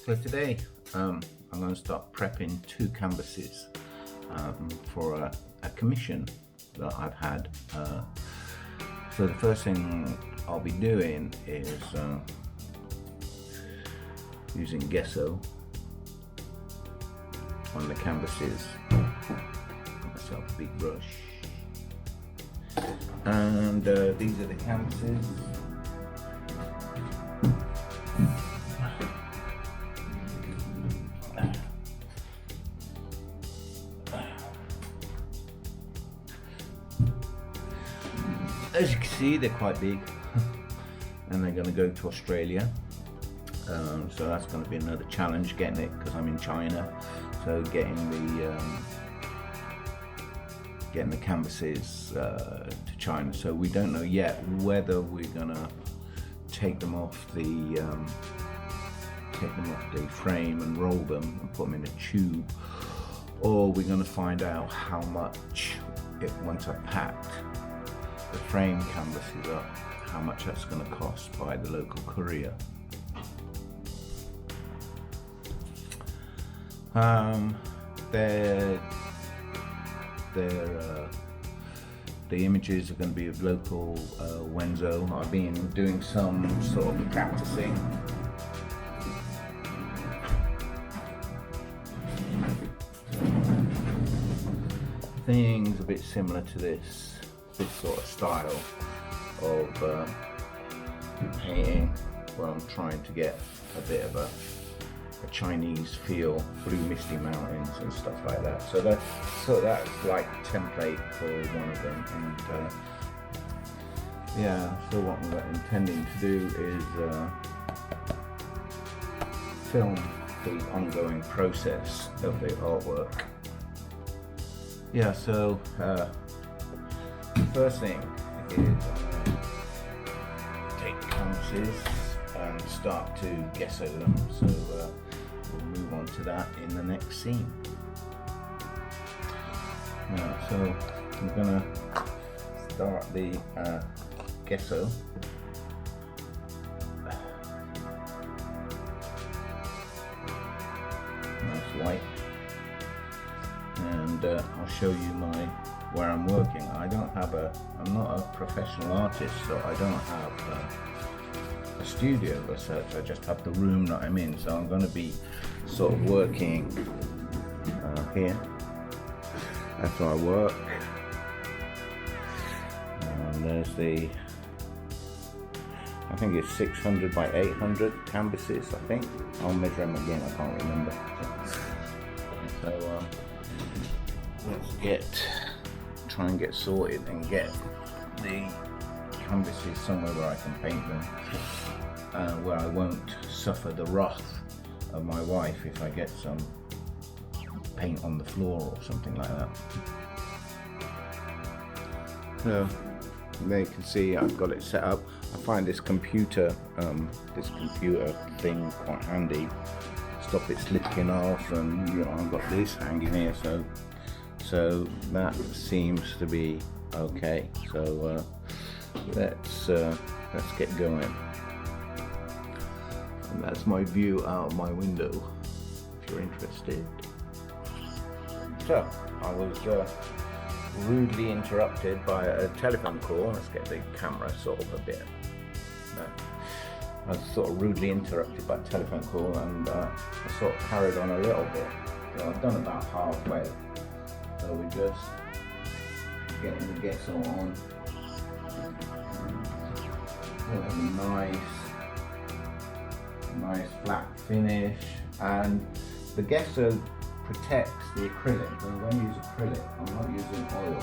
So today I'm going to start prepping two canvases for a commission that I've had. So the first thing I'll be doing is using Gesso on the canvases. Myself a big brush, and these are the canvases. As you can see, they're quite big and they're going to go to Australia, so that's going to be another challenge getting it, because I'm in China. So getting the canvases to China. So we don't know yet whether we're going to take them off the frame and roll them and put them in a tube, or we're going to find out how much once I've packed the frame canvases up, how much that's going to cost by the local courier. The images are going to be of local Wenzhou. I've been doing some sort of practicing. Things a bit similar to this sort of style of painting, where I'm trying to get a bit of a Chinese feel, blue misty mountains and stuff like that. So that's like template for one of them, and yeah. So what I'm intending to do is film the ongoing process of the artwork. Yeah. So the first thing is I'm going to take canvases and start to gesso them. So we'll move on to that in the next scene. Now, so I'm gonna start the gesso. Nice white, and I'll show you where I'm working. I'm not a professional artist, so I don't have a studio as such. I just have the room that I'm in, so I'm going to be sort of working here. That's where I work. And there's I think it's 600 by 800 canvases, I think. I'll measure them again, I can't remember. So let's try and get sorted and get the canvases somewhere where I can paint them, where I won't suffer the wrath of my wife if I get some paint on the floor or something like that. So there you can see I've got it set up. I find this computer thing quite handy. Stop it slipping off, and I've got this hanging here, so that seems to be okay. So let's get going. And that's my view out of my window, if you're interested. So I was rudely interrupted by a telephone call. Let's get the camera sort of a bit. I was sort of rudely interrupted by a telephone call, and I sort of carried on a little bit. So I've done about halfway. So we're just getting the gesso on. We'll have a nice flat finish, and the gesso protects the acrylic. When I use acrylic, I'm not using oil.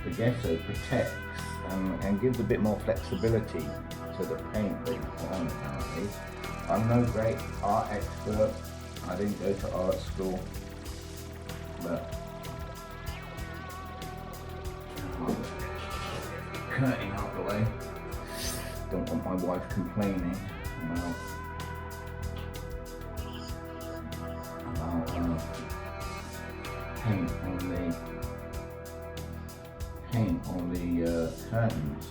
The gesso protects and gives a bit more flexibility to the paint that you put on, apparently. I'm no great art expert. I didn't go to art school, but curtain out the way. Don't want my wife complaining about paint on the curtains.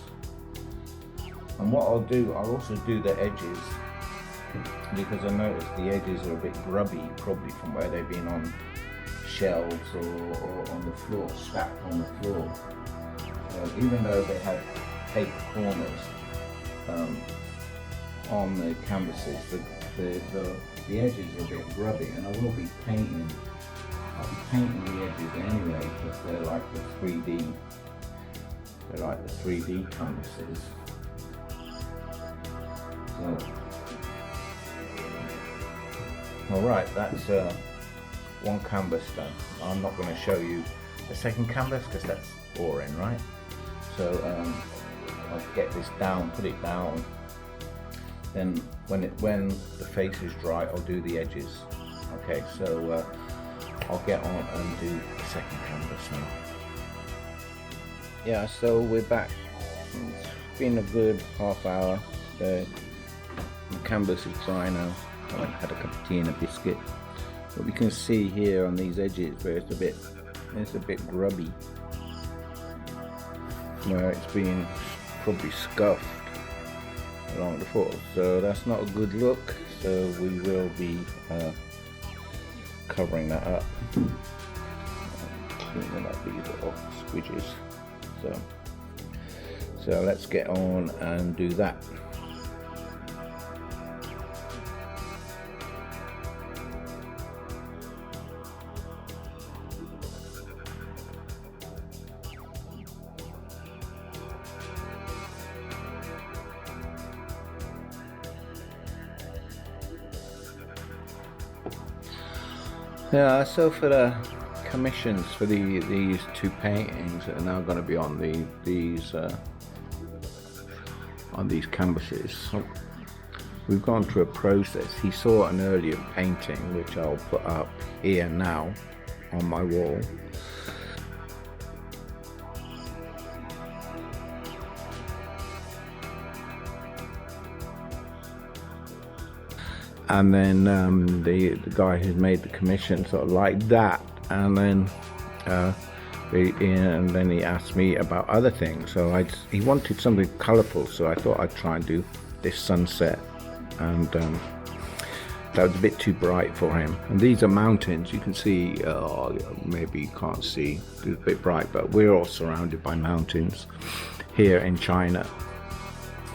And what I'll do, I'll also do the edges, because I noticed the edges are a bit grubby, probably from where they've been on shelves or on the floor, stacked on the floor. Even though they have paper corners on the canvases, the edges are a bit grubby, and I will be painting. I'll be painting the edges anyway, because they're like the 3D. They're like the 3D canvases. So, all right, that's one canvas done. I'm not going to show you the second canvas because that's boring, right? So I'll get this down, put it down. Then when the face is dry, I'll do the edges. Okay, so I'll get on and do the second canvas now. Yeah, so we're back. It's been a good half hour. The canvas is dry now. I went and had a cup of tea and a biscuit. But we can see here on these edges where it's a bit grubby, where it's been probably scuffed along the floor. So that's not a good look. So we will be covering that up, cleaning up these little squidges. So let's get on and do that. Yeah, so for the commissions for these two paintings that are now going to be on these canvases, so we've gone through a process. He saw an earlier painting which I'll put up here now on my wall. And then the guy who's made the commission sort of liked that, and then he asked me about other things. So he wanted something colourful, so I thought I'd try and do this sunset, and that was a bit too bright for him. And these are mountains. You can see, maybe you can't see, it's a bit bright, but we're all surrounded by mountains here in China.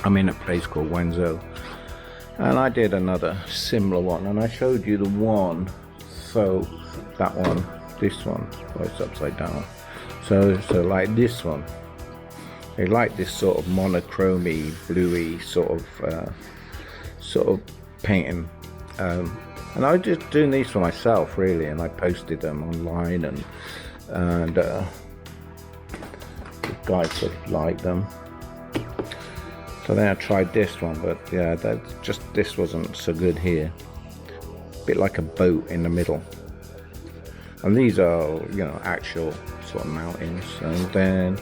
I'm in a place called Wenzhou. And I did another similar one, and I showed you the one, so that one, this one, oh, it's upside down. So like this one, they like this sort of monochromy, bluey sort of painting. And I was just doing these for myself really, and I posted them online, and the guys sort of liked them. So then I tried this one, but yeah, this wasn't so good here. A bit like a boat in the middle. And these are, you know, actual sort of mountains. And then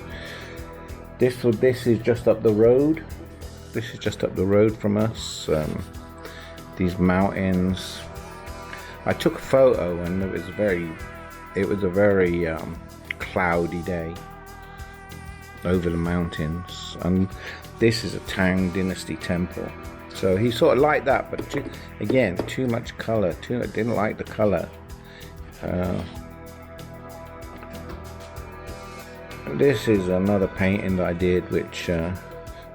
this is just up the road. This is just up the road from us. These mountains. I took a photo, and it was a very cloudy day over the mountains. And this is a Tang Dynasty temple, so he sort of liked that, but again, too much color. I didn't like the color. This is another painting that I did, which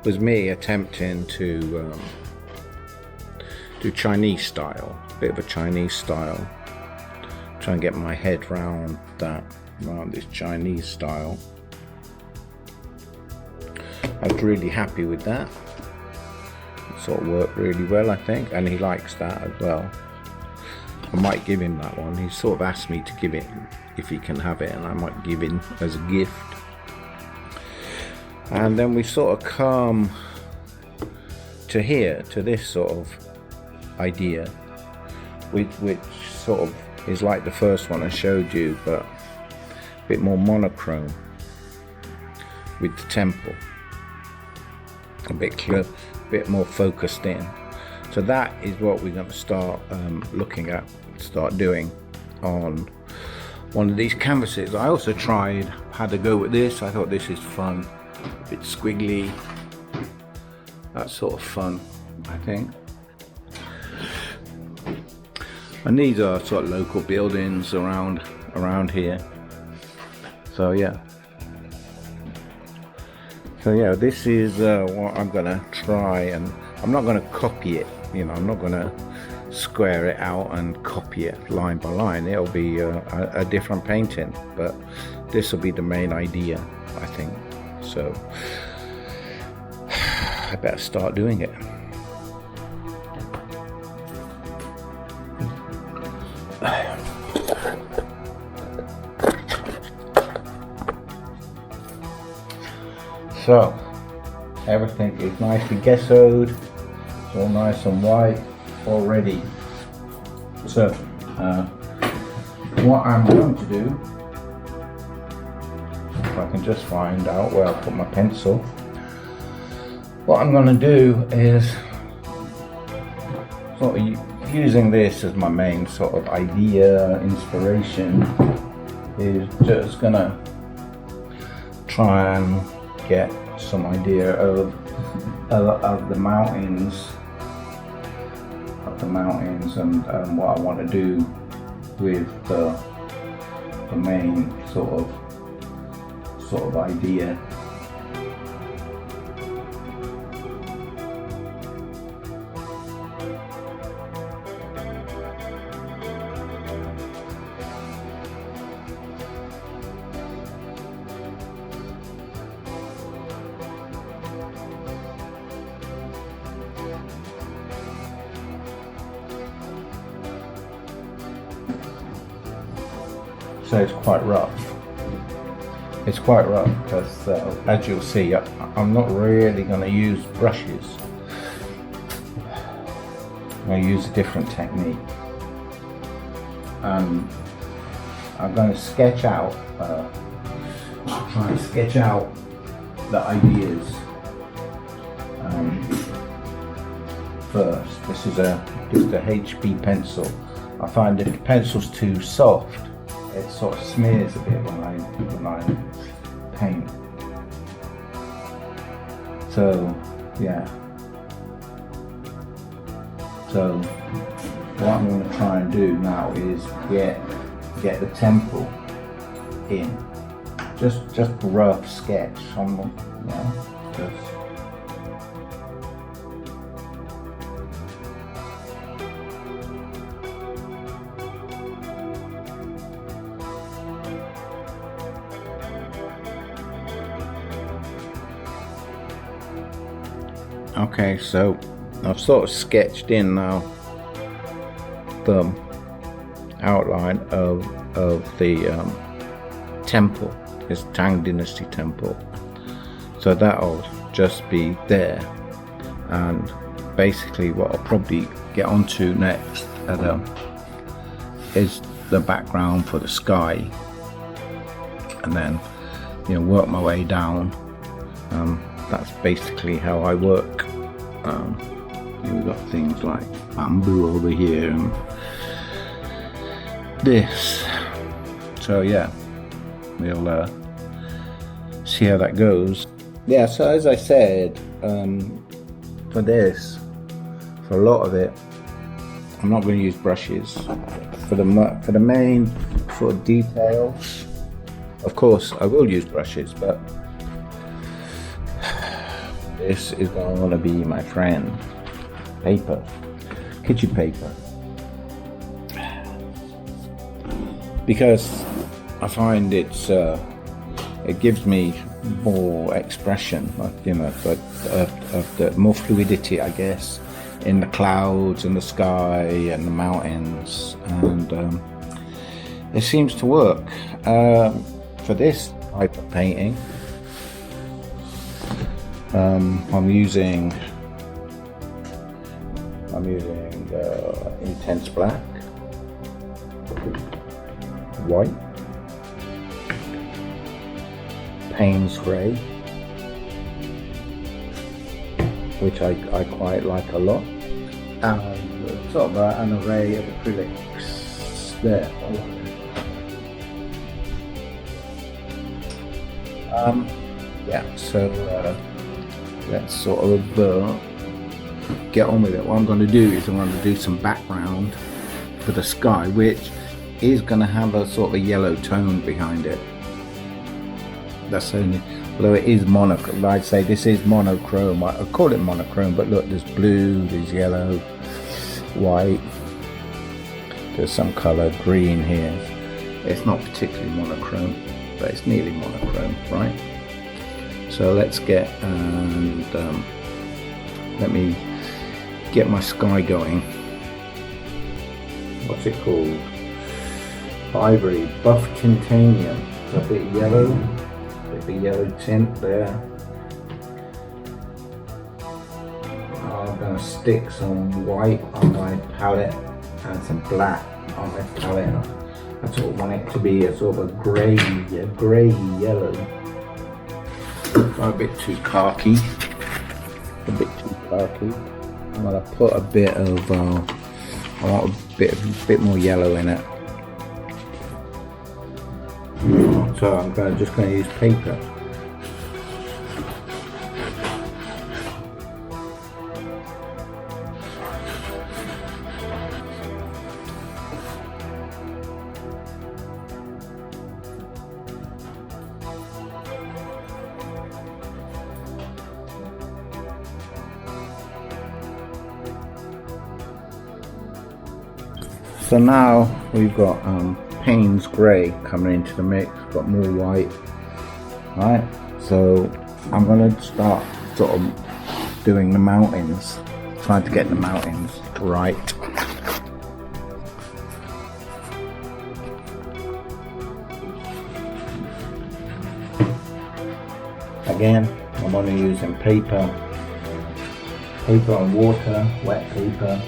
was me attempting to do Chinese style, a bit of a Chinese style. Try and get my head around this Chinese style. I was really happy with that. It sort of worked really well, I think, and he likes that as well. I might give him that one. He sort of asked me to give it if he can have it, and I might give him as a gift. And then we sort of come to here, to this sort of idea, which sort of is like the first one I showed you, but a bit more monochrome with the temple. A bit more focused in. So that is what we're going to start looking at, start doing on one of these canvases. I also had to go with this. I thought this is fun, a bit squiggly. That's sort of fun, I think. And these are sort of local buildings around here. So yeah. So yeah, this is what I'm gonna try, and I'm not gonna copy it. You know, I'm not gonna square it out and copy it line by line. It'll be a different painting, but this will be the main idea, I think. So I better start doing it. So everything is nicely gessoed. It's all nice and white already. So what I'm going to do, if I can just find out where I put my pencil, what I'm going to do is sort of using this as my main sort of idea, inspiration, is just going to try and get some idea of the mountains, and what I want to do with the main sort of idea. So it's quite rough. It's quite rough because, as you'll see, I'm not really going to use brushes. I'm going to use a different technique. I'm going to sketch out, try and sketch out the ideas first. This is a HB pencil. I find if the pencil's too soft, it sort of smears a bit when I paint. So yeah. So what I'm going to try and do now is get the temple in. Just rough sketch. Just. Okay, so I've sort of sketched in now the outline of the temple, this Tang Dynasty temple. So that'll just be there, and basically what I'll probably get onto next is the background for the sky, and then work my way down. That's basically how I work. We've got things like bamboo over here and this. So yeah, we'll see how that goes. Yeah, so as I said, for a lot of it, I'm not going to use brushes. For the main sort of details, of course I will use brushes, but this is going to be my friend. Paper, kitchen paper, because I find it gives me more expression, of the more fluidity, I guess, in the clouds and the sky and the mountains, and it seems to work for this type of painting. I'm using intense black, white, Paynes Grey, which I quite like a lot, and sort of an array of acrylics there. Yeah, so let's sort of get on with it. What I'm going to do is I'm going to do some background for the sky, which is going to have a sort of a yellow tone behind it. That's only, although it is monochrome. I'd say this is monochrome. I call it monochrome, but look, there's blue, there's yellow, white, there's some color green here. It's not particularly monochrome, but it's nearly monochrome, right? So let's get and let me get my sky going. What's it called? Ivory, buff titanium. A bit yellow, bit of yellow tint there. I'm going to stick some white on my palette and some black on my palette. I sort of want it to be a sort of a grey yellow. A bit too khaki. I'm going to put a bit of, I want a bit more yellow in it. So I'm just going to use paper. So now we've got Paynes Grey coming into the mix, got more white, right? So I'm going to start sort of doing the mountains, trying to get the mountains right. Again, I'm only using paper and water, wet paper.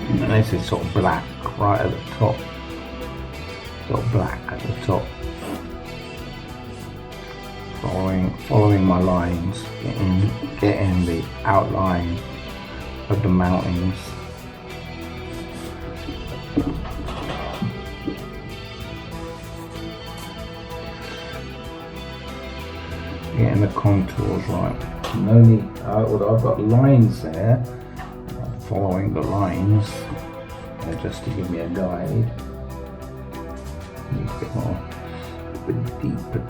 And this is sort of black right at the top, sort of black at the top. Following my lines, getting the outline of the mountains. Getting the contours right. No need, although I've got lines there, following the lines just to give me a guide. Need a bit more, a bit deeper,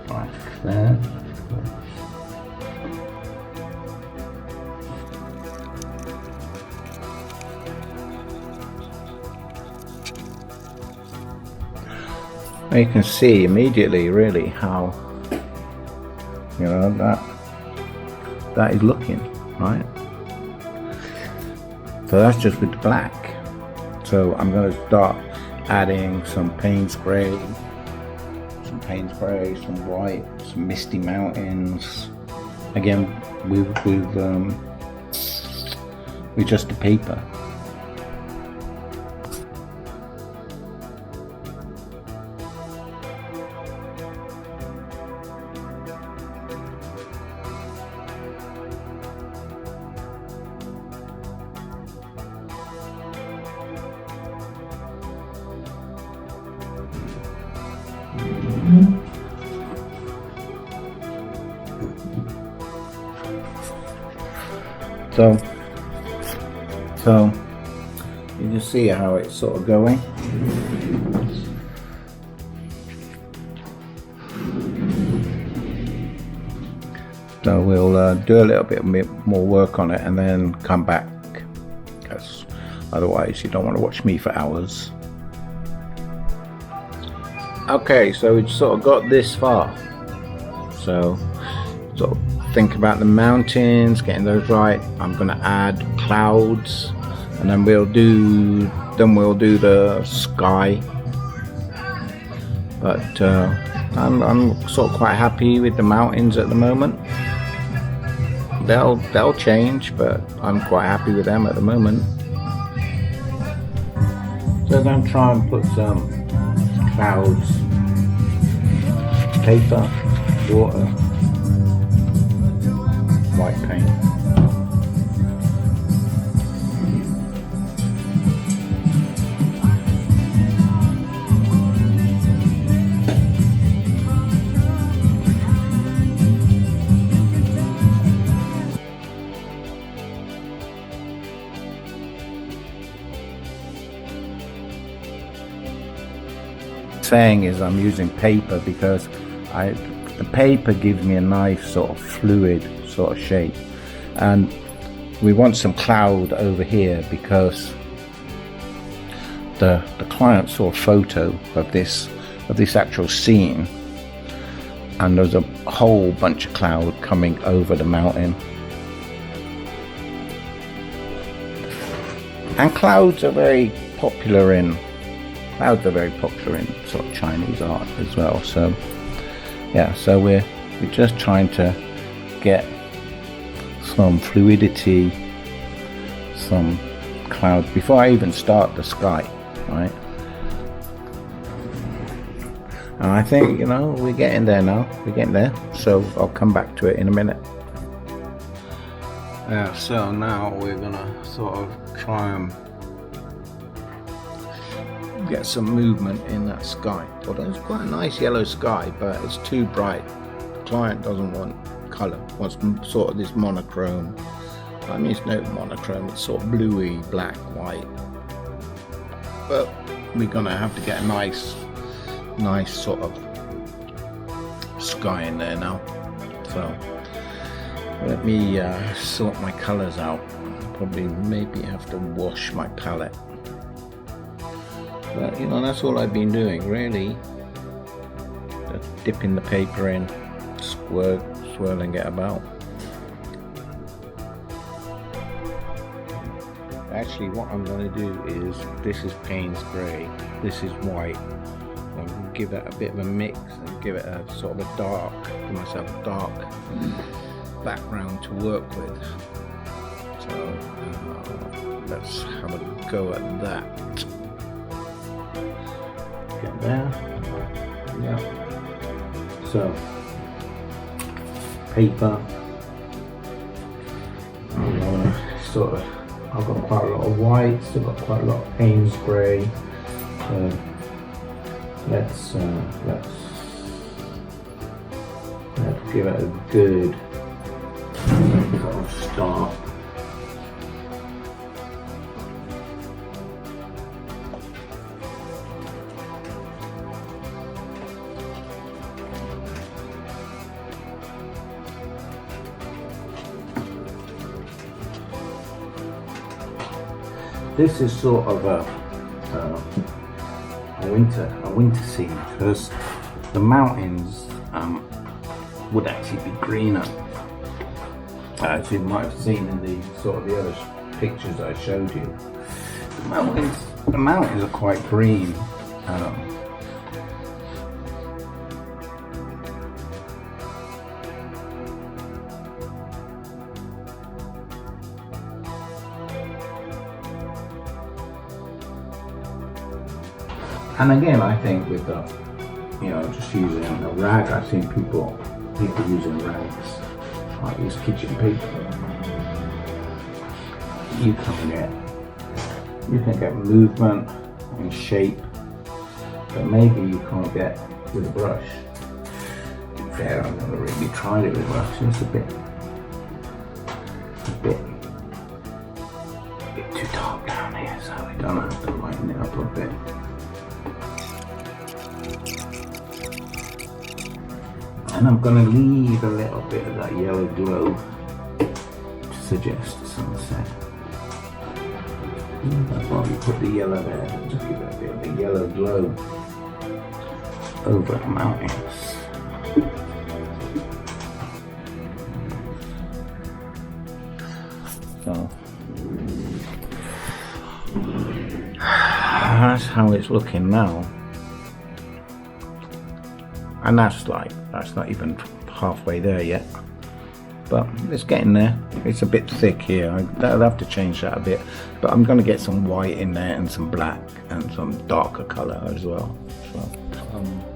like there. You can see immediately really how, you know, that is looking, right? So that's just with the black. So I'm going to start adding some Paynes Grey, some white, some Misty mountains. Again, with just the paper. So you just see how it's sort of going. So we'll do a little bit more work on it and then come back, because otherwise you don't want to watch me for hours. Okay, so we've sort of got this far. So sort of think about the mountains, getting those right. I'm going to add clouds, and then we'll do the sky. But I'm sort of quite happy with the mountains at the moment. They'll change, but I'm quite happy with them at the moment. So I'm going to try and put some clouds, paper, water, white paint. saying is I'm using paper because the paper gives me a nice sort of fluid sort of shape, and we want some cloud over here because the client saw a photo of this actual scene, and there's a whole bunch of cloud coming over the mountain. And clouds are very popular in sort of Chinese art as well. So yeah, so we're just trying to get some fluidity, some cloud before I even start the sky, right? And I think, you know, we're getting there now. We're getting there. So I'll come back to it in a minute. Yeah, so now we're gonna sort of try and get some movement in that sky. Although it's quite a nice yellow sky, but it's too bright. The client doesn't want colour, wants sort of this monochrome. I mean, it's no monochrome, it's sort of bluey, black, white. But we're gonna have to get a nice sort of sky in there now. So let me sort my colours out. Probably maybe have to wash my palette. But you know, that's all I've been doing really. Just dipping the paper in, swirling it about. Actually, what I'm going to do is, this is Paynes Grey, this is white. I'm going to give it a bit of a mix and give it a sort of a dark, give myself a dark background to work with. So let's have a go at that. Get there. Yeah. So paper. I've got quite a lot of white. Still got quite a lot of Paynes Grey. So let's give it a good sort of start. This is sort of a winter scene because the mountains would actually be greener, as you might have seen in the sort of the other pictures I showed you. The mountains are quite green. And again, I think with the, you know, just using a rag, I've seen people using rags, like this kitchen paper. You can get movement and shape, but maybe you can't get with a brush. To be fair, I've never really tried it with a brush. It's a bit too dark down here, so I don't have to lighten it up a bit. And I'm going to leave a little bit of that yellow glow to suggest a sunset. I'll probably put the yellow there, just give it a bit of a yellow glow over the mountains. So that's how it's looking now. And that's not even halfway there yet, but it's getting there. It's a bit thick here. I'll have to change that a bit, but I'm going to get some white in there and some black and some darker color as well. So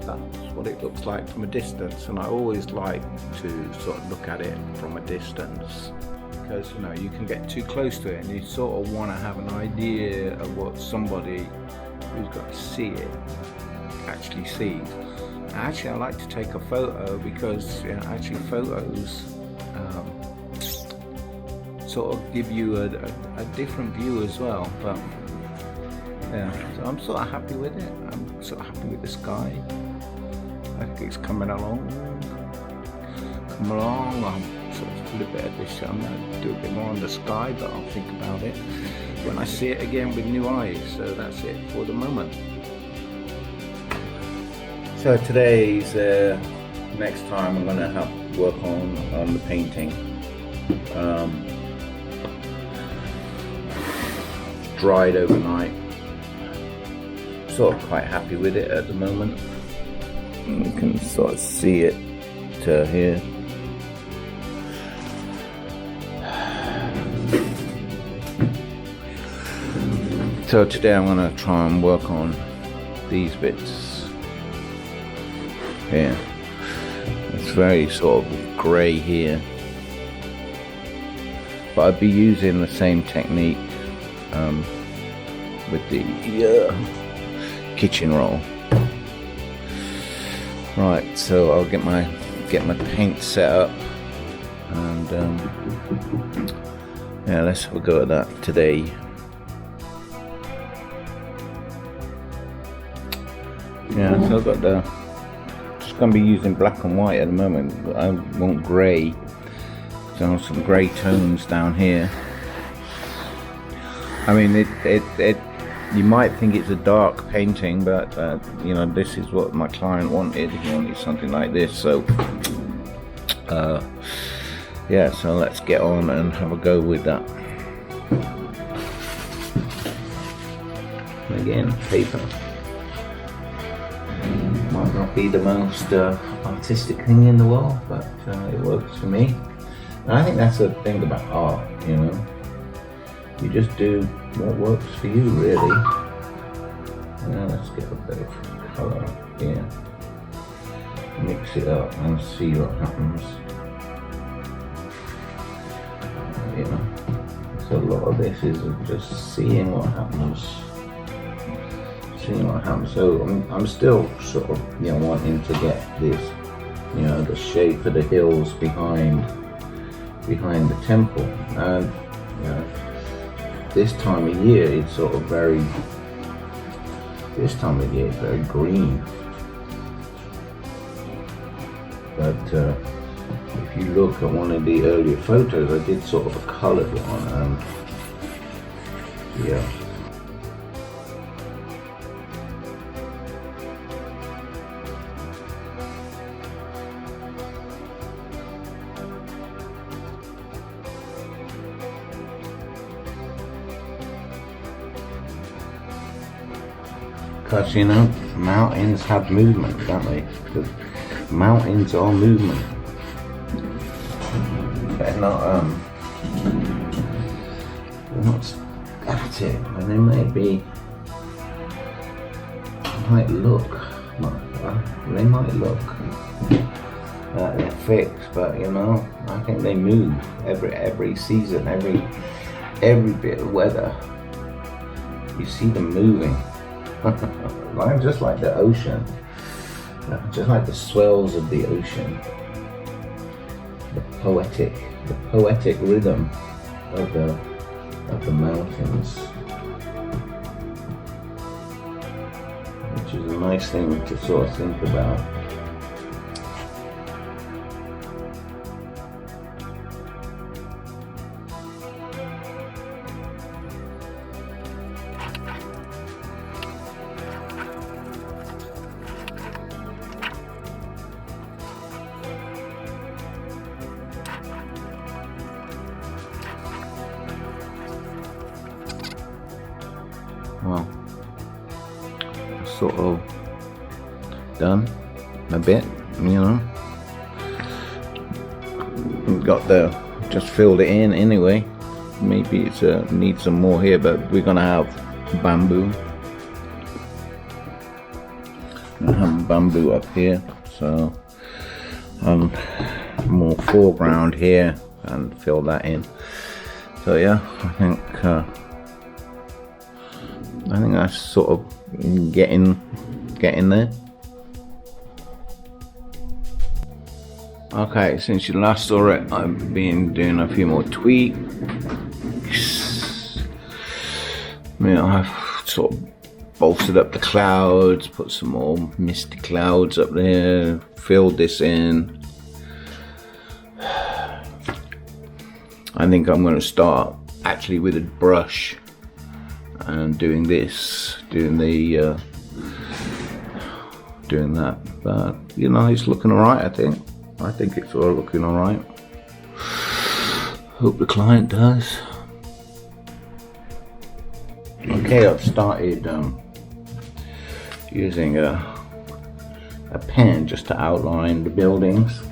that's what it looks like from a distance, and I always like to sort of look at it from a distance, because you know, you can get too close to it and you sort of want to have an idea of what somebody who's got to see it actually sees. Actually, I like to take a photo because actually photos sort of give you a different view as well. But Yeah, so I'm sort of happy with it. I'm sort of happy with the sky. I think it's coming along. I'll sort of flip it at this. I'm going to do a bit more on the sky, but I'll think about it when I see it again with new eyes. So that's it for the moment. So today's next time I'm going to have work on the painting. Dried overnight. Sort of quite happy with it at the moment. You can sort of see it here. So today I'm going to try and work on these bits here. It's very sort of grey here, but I'd be using the same technique with the kitchen roll. Right, so I'll get my paint set up, and yeah, let's have a go at that today. Yeah, so I've got just going to be using black and white at the moment. I want grey, so some grey tones down here. I mean, it you might think it's a dark painting, but you know, this is what my client wanted. He wanted something like this, so yeah, so let's get on and have a go with that. Again, paper might not be the most artistic thing in the world, but it works for me. And I think that's the thing about art, you know. You just do what works for you, really. Now let's get a bit of colour here. Mix it up and see what happens. You know, so a lot of this is just seeing what happens. So I'm still sort of, you know, wanting to get this, you know, the shape of the hills behind the temple, and you know, this time of year it's sort of very green. But if you look at one of the earlier photos, I did sort of a coloured one, and yeah. Because, you know, mountains have movement, don't they? Because mountains are movement. They're not static, and they might look like they're fixed, but you know, I think they move every season, every bit of weather. You see them moving. Just like the ocean, just like the swells of the ocean, the poetic rhythm of the mountains, which is a nice thing to sort of think about. Well, sort of done a bit, you know. Just filled it in anyway. Maybe it's needs some more here, but we're gonna have bamboo. I have bamboo up here, so more foreground here and fill that in. So yeah, I think that's sort of getting there. Okay, since you last saw it, I've been doing a few more tweaks. You know, I've sort of bolstered up the clouds, put some more misty clouds up there, filled this in. I think I'm going to start actually with a brush and doing this, doing that. But you know, it's looking alright. I think it's all looking alright. Hope the client does. Okay, I've started using a pen just to outline the buildings.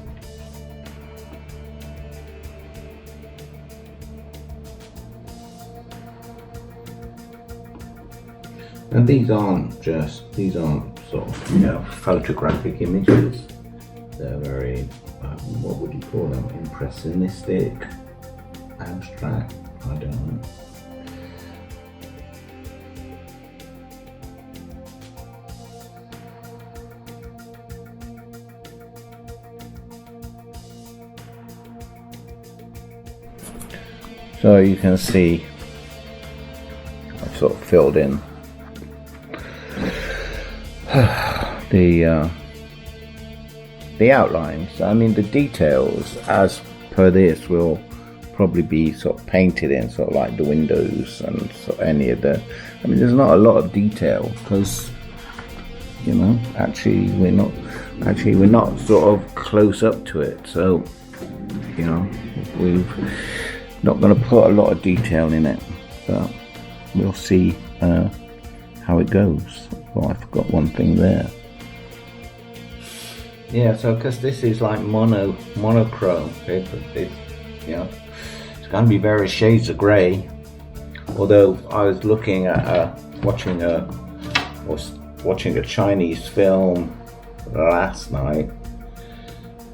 And these aren't sort of, you know, photographic images. They're very, what would you call them? Impressionistic, abstract, I don't know. So you can see I've sort of filled in the outlines. I mean, the details as per this will probably be sort of painted in, sort of like the windows and sort of any of the, I mean, there's not a lot of detail because, you know, actually we're not sort of close up to it, so you know, we're not going to put a lot of detail in it, but we'll see how it goes. Oh, I forgot one thing there. Yeah, so because this is like monochrome, you know, it's going to be various shades of grey. Although I was looking at watching a Chinese film last night,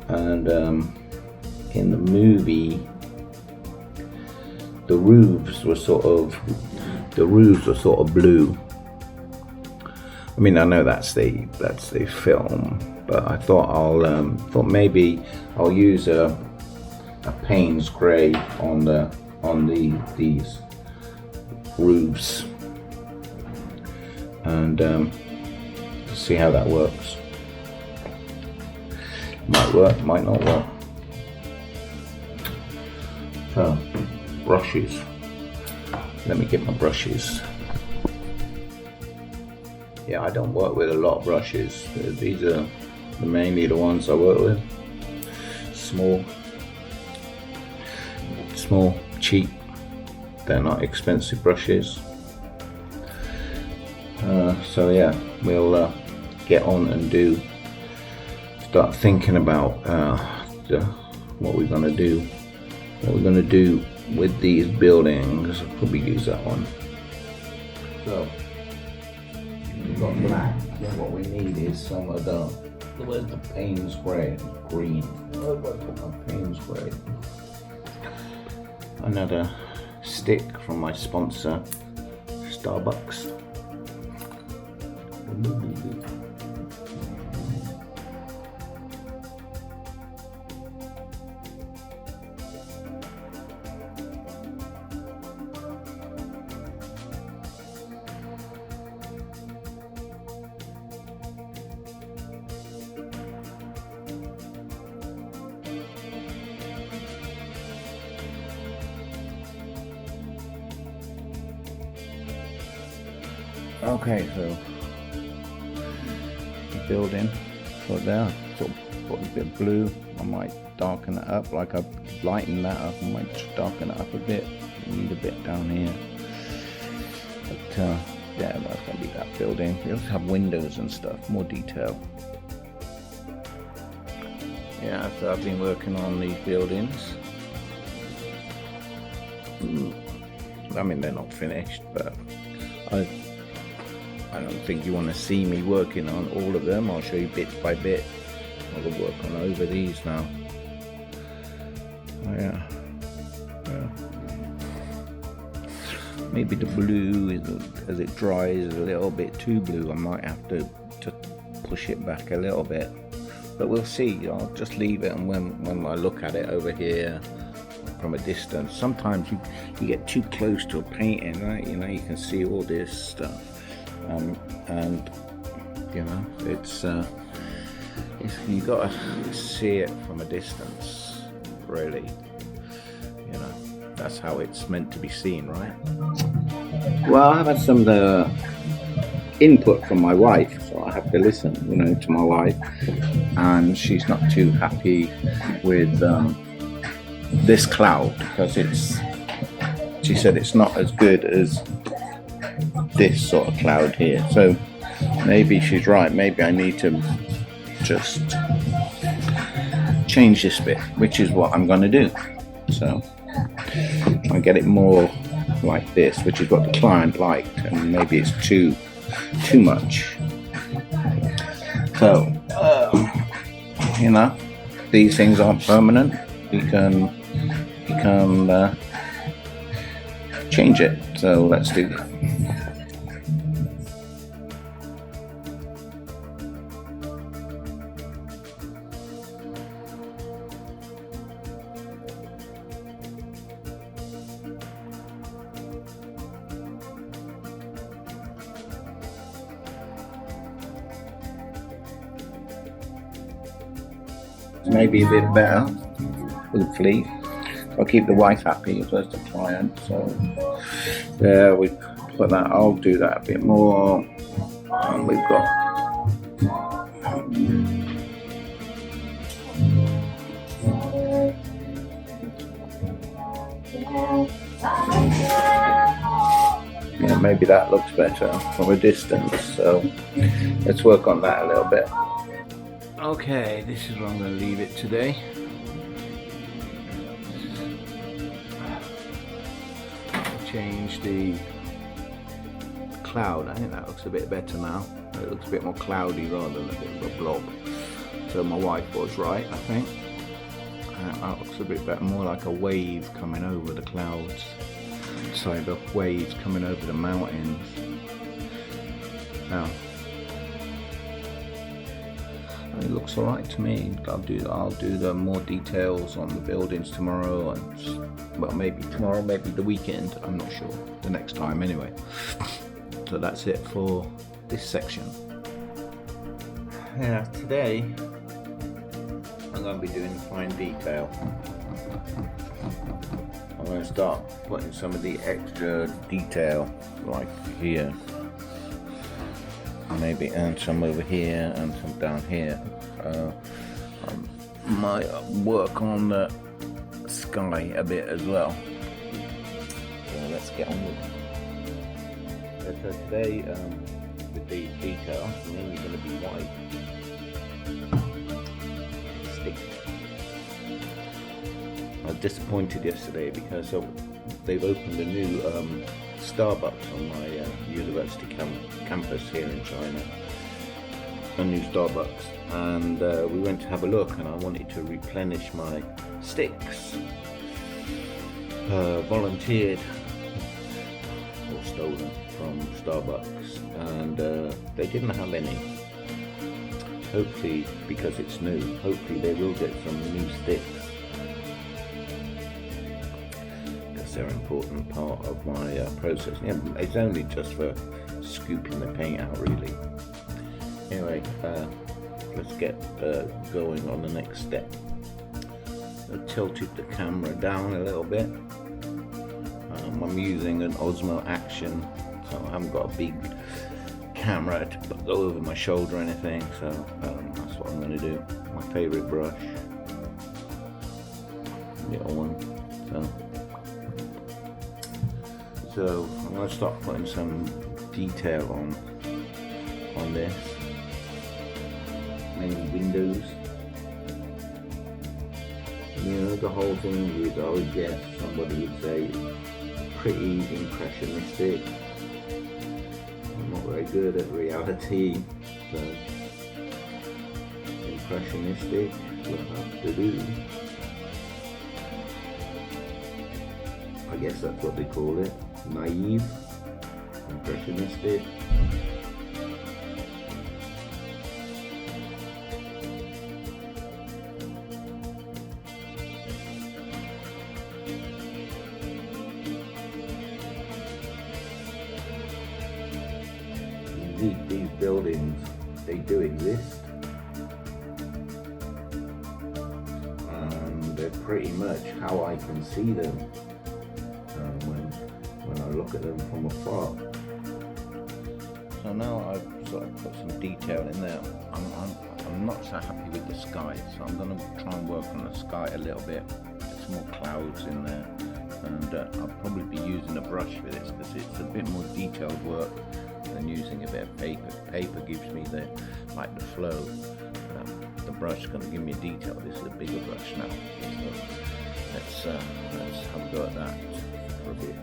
and in the movie, the roofs were sort of blue. I mean, I know that's the film, but I thought maybe I'll use a Paynes Grey on these roofs and see how that works. Might work, might not work. So, brushes. Let me get my brushes. Yeah, I don't work with a lot of brushes. These are mainly the ones I work with. Small, cheap. They're not expensive brushes. So yeah, we'll get on and start thinking about what we're gonna do. What we're gonna do with these buildings. I'll probably use that one. So we've got black. Then what we need is some of the Paynes Green. Where do I put my Paynes Grey? Another stick from my sponsor, Starbucks. Okay, so the building put there, sort of put a bit of blue. I might darken it up, like I've lightened that up. I might just darken it up a bit. Need a bit down here, but yeah, that's gonna be that building. It also have windows and stuff, more detail. Yeah, so I've been working on these buildings. I mean, they're not finished, but I don't think you want to see me working on all of them. I'll show you bit by bit. I'll work on over these now. Oh, yeah. Maybe the blue is, as it dries, is a little bit too blue. I might have to push it back a little bit, but we'll see. I'll just leave it, and when I look at it over here from a distance, sometimes you get too close to a painting, right? You know, you can see all this stuff. and you know, it's you gotta see it from a distance, really. You know, that's how it's meant to be seen, right? Well, I've had some input from my wife, so I have to listen, you know, to my wife, and she's not too happy with this cloud because she said it's not as good as this sort of cloud here. So maybe she's right. Maybe I need to just change this bit, which is what I'm going to do. So I get it more like this, which is what the client liked, and maybe it's too much. So you know, these things aren't permanent. You can change it. So let's do that. Maybe a bit better, hopefully. I'll keep the wife happy as well as the client. So there we put that. I'll do that a bit more. And we've got yeah, maybe that looks better from a distance. So let's work on that a little bit. Okay, this is where I'm going to leave it today. Change the cloud. I think that looks a bit better now. It looks a bit more cloudy rather than a bit of a blob. So my wife was right, I think. That looks a bit better, more like a wave coming over the clouds. Sorry, the waves coming over the mountains. Now, it looks alright to me. I'll do the more details on the buildings tomorrow, and well, maybe tomorrow, maybe the weekend. I'm not sure. The next time, anyway. So that's it for this section. Yeah, today I'm going to be doing fine detail. I'm going to start putting some of the extra detail, like here. Maybe and some over here and some down here. Might work on the sky a bit as well. So let's get on with it. So today, with the detail, it's mainly going to be white stick. I was disappointed yesterday because they've opened a new Starbucks on my university campus here in China, a new Starbucks, and we went to have a look, and I wanted to replenish my sticks, volunteered or stolen from Starbucks, and they didn't have any. Hopefully, because it's new, hopefully they will get some new sticks. They're an important part of my process. Yeah, it's only just for scooping the paint out, really. Anyway, let's get going on the next step. I tilted the camera down a little bit. I'm using an Osmo Action, so I haven't got a big camera to go over my shoulder or anything, so that's what I'm going to do. My favourite brush, little one. So I'm going to start putting some detail on this, mainly windows. You know, the whole thing is, I would guess somebody would say, pretty impressionistic. I'm not very good at reality, so impressionistic will have to do. I guess that's what they call it. Naive, impressionistic. these buildings, they do exist, and they're pretty much how I can see them when I look at them from afar. So now I've sort of put some detail in there. I'm not so happy with the sky, so I'm going to try and work on the sky a little bit, get some more clouds in there, and I'll probably be using a brush for this because it's a bit more detailed work than using a bit of paper. Paper gives me the flow. The brush is going to give me a detail. This is a bigger brush now. So let's have a go at that for a bit.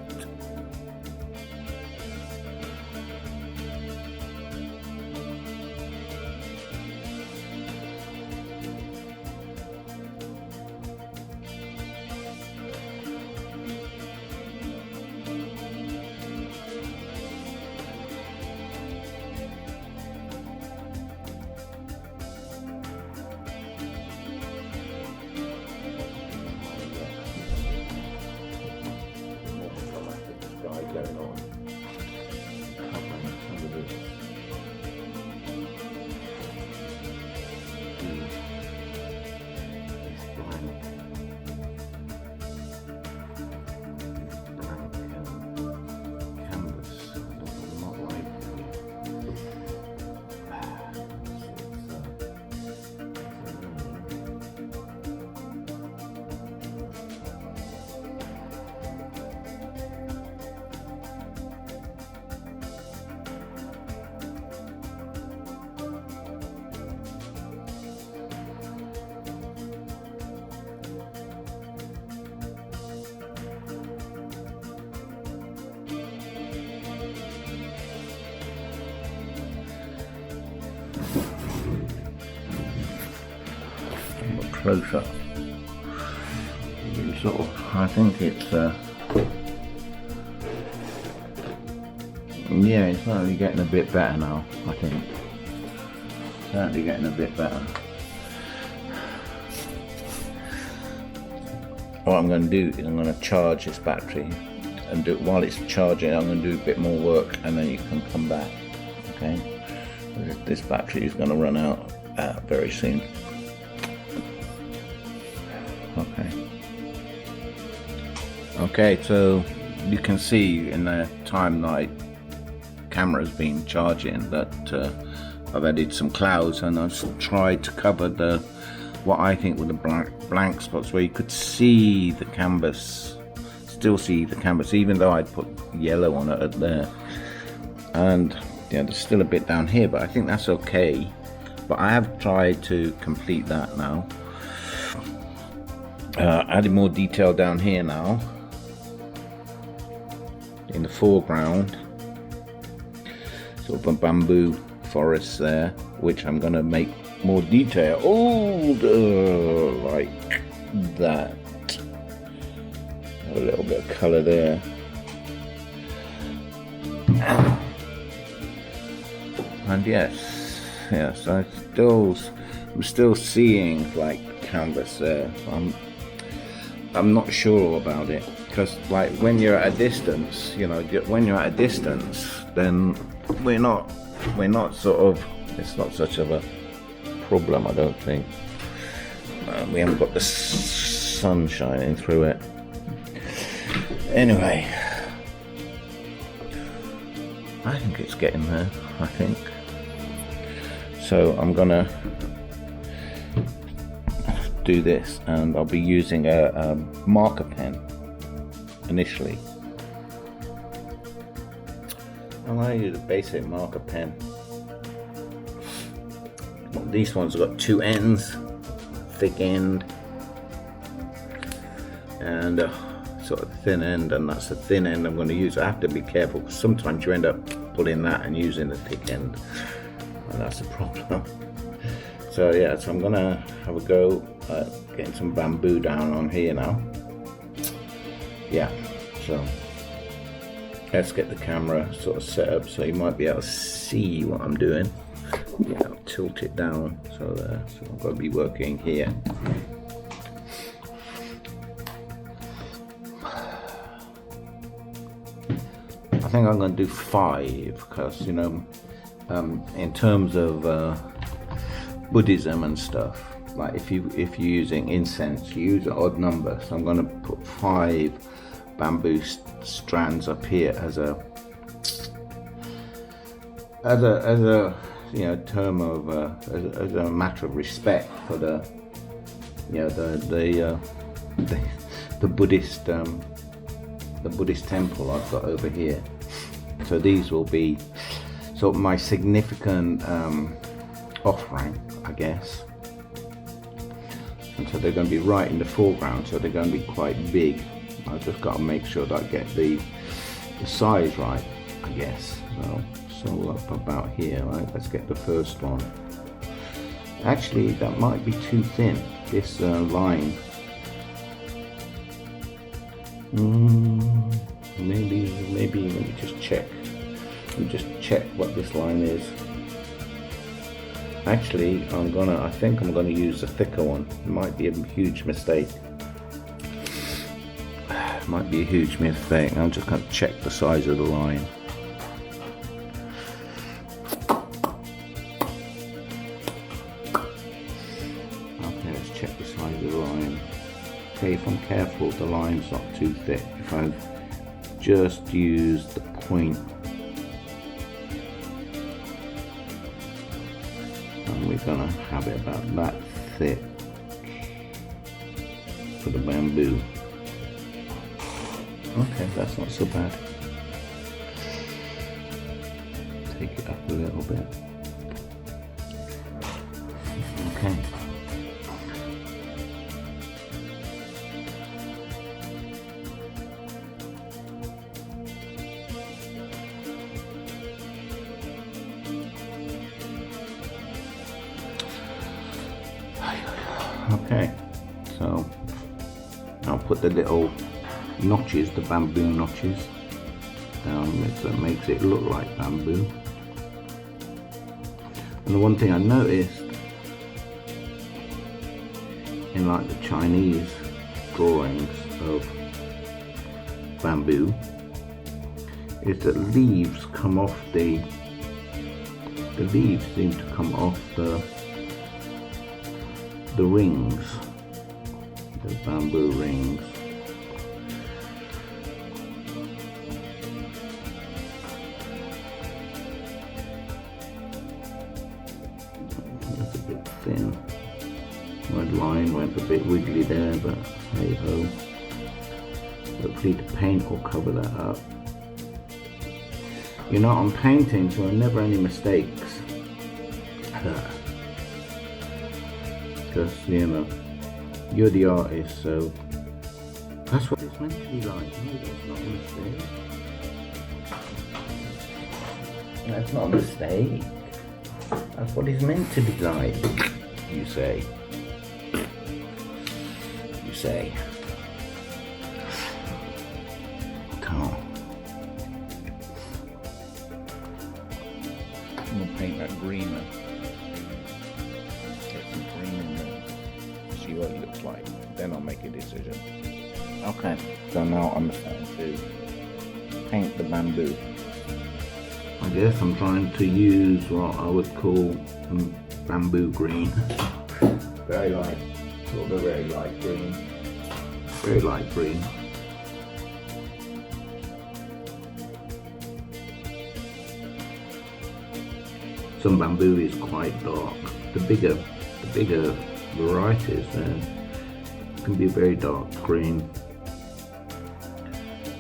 Going on. Closer. Sort of, I think it's yeah, it's certainly getting a bit better now. I think certainly getting a bit better. What I'm going to do is I'm going to charge this battery, and while it's charging, I'm going to do a bit more work, and then you can come back. Okay, this battery is going to run out very soon. Okay, so you can see in the time that camera's been charging that I've added some clouds, and I've tried to cover what I think were the blank spots where you could see the canvas, still see the canvas, even though I'd put yellow on it there. And yeah, there's still a bit down here, but I think that's okay. But I have tried to complete that now. Adding more detail down here now in the foreground, sort of a bamboo forest there, which I'm going to make more detail. Like that. A little bit of colour there. And yes, I'm still seeing like canvas there. I'm not sure about it, because like when you're at a distance, when you're at a distance, then we're not sort of, it's not such of a problem, I don't think. We haven't got the sun shining through it. Anyway, I think it's getting there, I think. So I'm gonna do this, and I'll be using a marker pen initially. I'm going to use a basic marker pen. These ones have got two ends, thick end and sort of thin end, and that's the thin end I'm going to use. I have to be careful because sometimes you end up pulling that and using the thick end, and that's the problem. So yeah, so I'm going to have a go at getting some bamboo down on here now. Yeah, so let's get the camera sort of set up so you might be able to see what I'm doing. Yeah, I'll tilt it down so I'm going to be working here. I think I'm going to do 5 because in terms of Buddhism and stuff, like if you're using incense, you use an odd number. So I'm going to put 5 bamboo strands up here as a you know, term of as a matter of respect for the, you know, the Buddhist temple I've got over here. So these will be sort of my significant offering, I guess. And so they're going to be right in the foreground, so they're going to be quite big. I've just got to make sure that I get the size right, I guess. So up about here, right? Let's get the first one. Actually, that might be too thin, this line. Maybe let me just check. Let me just check what this line is. Actually, I think I'm gonna use a thicker one. It might be a huge mistake. Might be a huge mistake. I'm just gonna check the size of the line. Okay, let's check the size of the line. Okay, if I'm careful, the line's not too thick. If I've just used the point, and we're gonna have it about that thick for the bamboo. Okay, that's not so bad. Take it up a little bit. Okay. Okay, so I'll put the little notches, the bamboo notches down, that makes it look like bamboo. And the one thing I noticed in like the Chinese drawings of bamboo is that leaves come off the leaves seem to come off the rings, the bamboo rings. That's a bit thin. My line went a bit wiggly there, but hey ho. Hopefully the paint will cover that up. You know, I'm painting, so there are never any mistakes. Because, you know, you're the artist, so that's what it's meant to be like. No, that's not a mistake. That's not a mistake. That's what it's meant to be like, you say. You say. Come on. I'm gonna paint that greener. See what it looks like, then I'll make a decision. Okay, so now I'm starting to paint the bamboo. I guess I'm trying to use what I would call bamboo green. Very light, sort of a very light green. Very light green. Some bamboo is quite dark. The bigger varieties can be very dark green,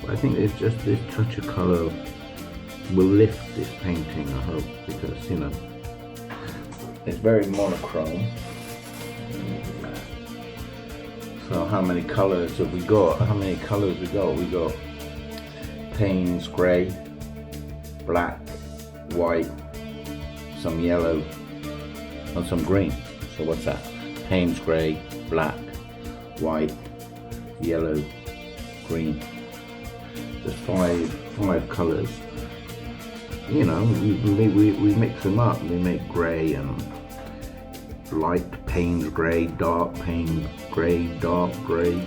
but I think it's just this touch of colour will lift this painting, I hope, because, you know, it's very monochrome. So how many colours have we got? We got Paynes Grey, black, white, some yellow and some green. So what's that? Paynes Grey, black, white, yellow, green. There's five colours. You know, we mix them up. We make grey and light Paynes Grey, dark Paynes Grey, dark grey.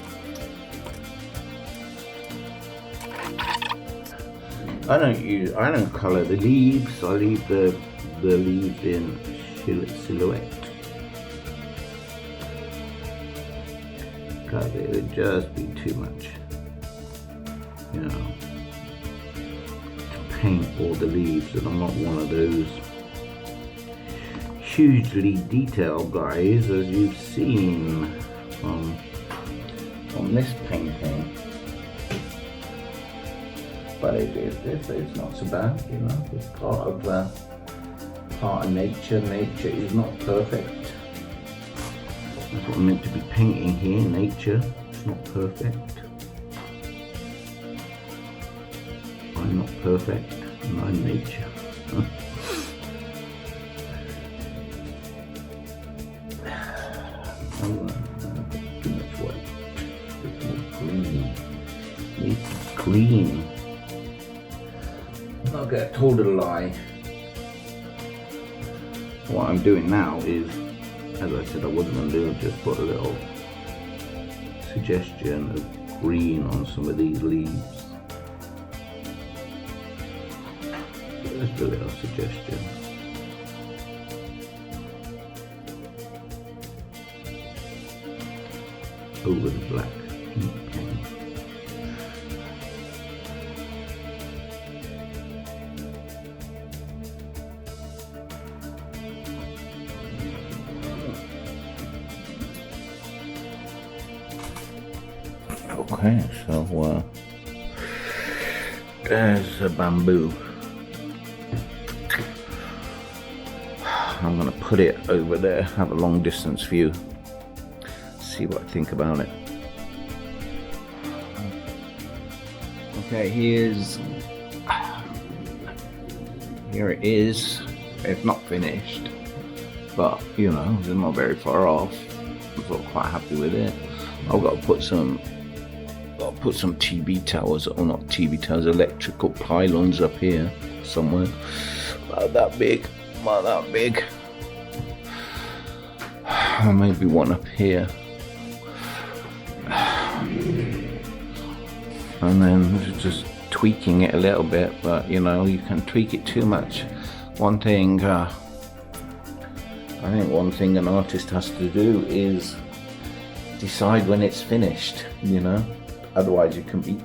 I don't colour the leaves. I leave the the leaves in silhouette. Because it would just be too much, you know, to paint all the leaves, and I'm not one of those hugely detailed guys as you've seen on this painting. But it's not so bad, you know. It's part of nature. Nature is not perfect. That's what I'm meant to be painting here. Nature, it's not perfect. I'm not perfect, and I'm nature. Too much white. Too much green. It's green. I'll get told a lie. What I'm doing now is, as I said I wasn't going to do, just put a little suggestion of green on some of these leaves. Just a little suggestion. Over the black ink pen. Okay, so there's a bamboo. I'm going to put it over there, have a long distance view, see what I think about it. Okay, here it is. It's not finished, but you know, it's not very far off. I'm sort of quite happy with it. I've got to put some TV towers, or not TV towers, electrical pylons up here somewhere. About that big. Or maybe one up here. And then just tweaking it a little bit, but you know, you can tweak it too much. One thing, I think one thing an artist has to do is decide when it's finished, you know. Otherwise you can be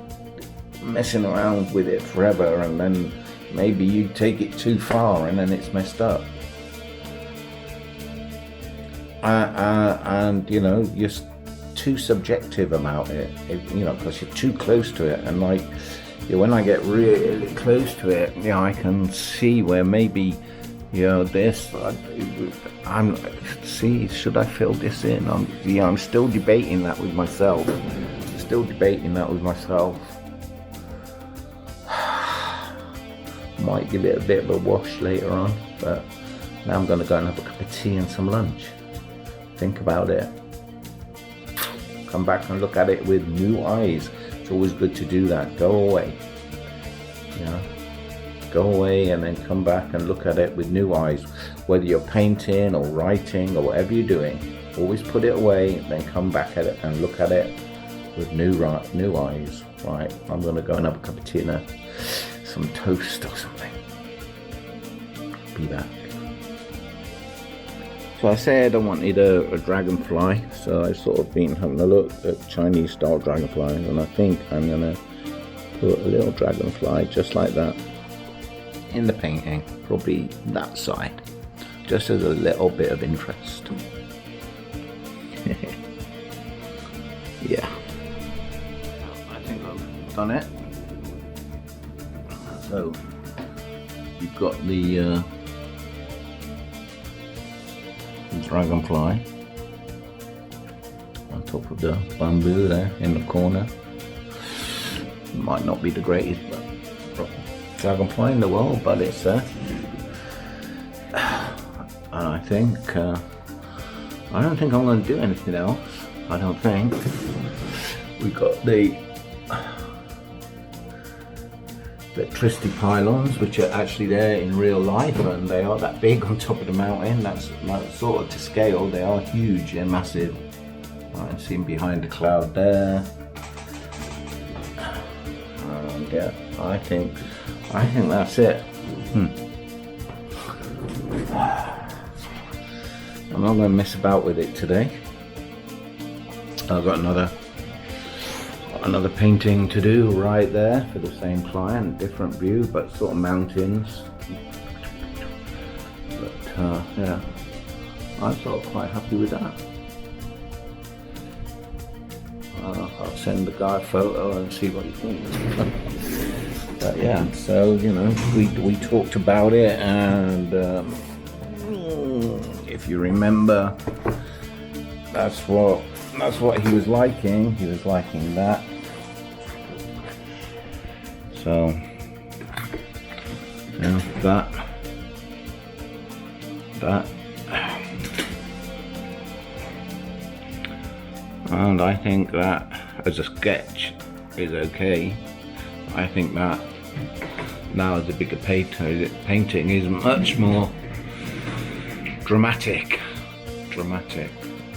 messing around with it forever, and then maybe you take it too far and then it's messed up. And you know, you're too subjective about it, you know, because you're too close to it. And like, you know, when I get really close to it, you know, I can see where maybe, you know, this, I'm see, should I fill this in? I'm still debating that with myself. Might give it a bit of a wash later on, but now I'm going to go and have a cup of tea and some lunch. Think about it. Come back and look at it with new eyes. It's always good to do that. Go away. You know, go away and then come back and look at it with new eyes. Whether you're painting or writing or whatever you're doing, always put it away, then come back at it and look at it with new eyes. Right, I'm going to go and have a cup of tea and some toast or something. Be back. So I said I wanted a dragonfly, so I've sort of been having a look at Chinese style dragonflies, and I think I'm going to put a little dragonfly just like that in the painting, probably that side, just as a little bit of interest. Yeah, I think I've done it. So you've got the dragonfly on top of the bamboo there in the corner. Might not be the greatest dragonfly in the world, but it's there. And I think I don't think I'm going to do anything else. I don't think. We got the electricity pylons, which are actually there in real life, and they are that big on top of the mountain. That's sort of to scale. They are huge. They're massive. I can see them behind the cloud there. And yeah, I think that's it. I'm not going to mess about with it today. I've got another painting to do right there for the same client, different view, but sort of mountains. But yeah, I'm sort of quite happy with that. I'll send the guy a photo and see what he thinks. But yeah, so you know, we talked about it, and if you remember, that's what he was liking. He was liking that. So you know, that. And I think that as a sketch is okay. I think that now as a bigger painting is much more dramatic.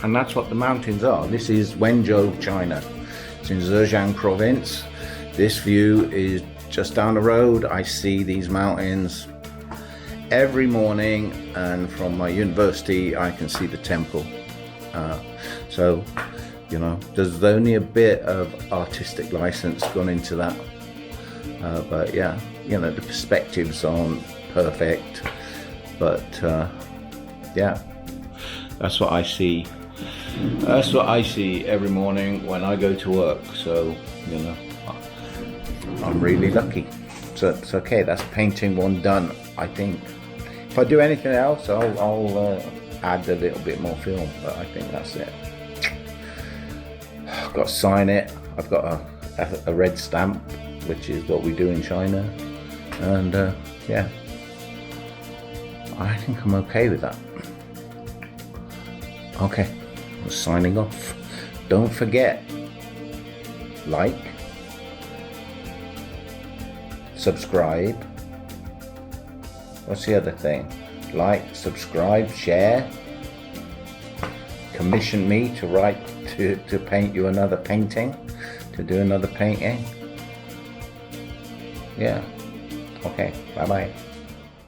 And that's what the mountains are. This is Wenzhou, China. It's in Zhejiang province. This view is just down the road. I see these mountains every morning, and from my university I can see the temple. So you know, there's only a bit of artistic license gone into that, but yeah, you know, the perspectives aren't perfect, but yeah, that's what I see. That's what I see every morning when I go to work. So you know, I'm really lucky. So it's okay. That's painting one done, I think. If I do anything else, I'll add a little bit more film, but I think that's it. I've got to sign it. I've got a red stamp, which is what we do in China, and yeah, I think I'm okay with that. Okay, we're signing off. Don't forget, like, subscribe. What's the other thing? Like, subscribe, share. Commission me to write to paint you another painting, to do another painting. Yeah. Okay. Bye bye.